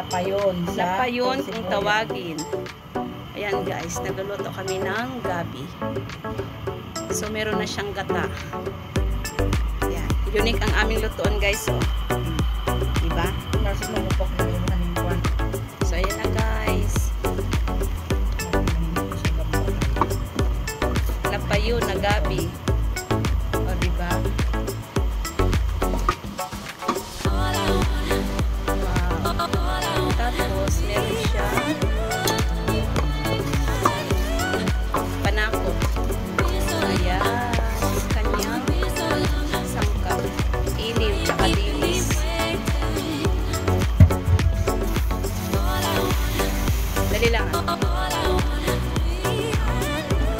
Lapayon. Lapayon kung tawagin. Ayan guys, nagluluto kami ng gabi. So meron na siyang gata. Ayan. Unique ang aming lutuan guys. Oh. Diba? So ayan na guys. Lapayon na gabi. O diba? Tapos, meron siya panako. Ayan. Kanyang sangkap. Iliw, tsaka dilis. Dali lang.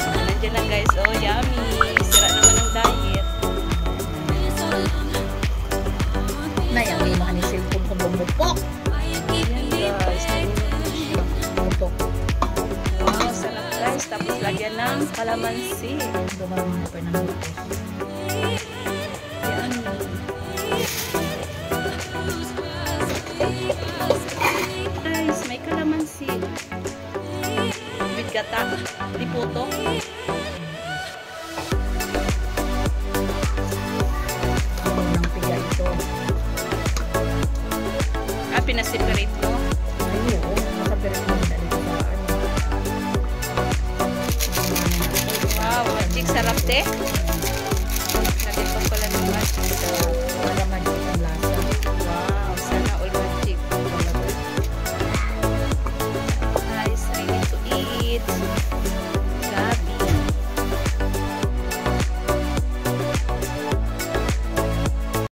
Nandiyan na guys. Oh, yummy. Sira naman ang diet. Nayang imahan ni cellphone kung bumupok. Wow, sarap guys. Tapos lagyan ng kalamansi. Dumarang pa ng butos. Yan. Guys, may kalamansi. With gata. Di puto. Ang piga ito. Ah, pinaseparate mo. Ay, oo. Nakapirit mo na dito sa ano. Wow, magic sarap de.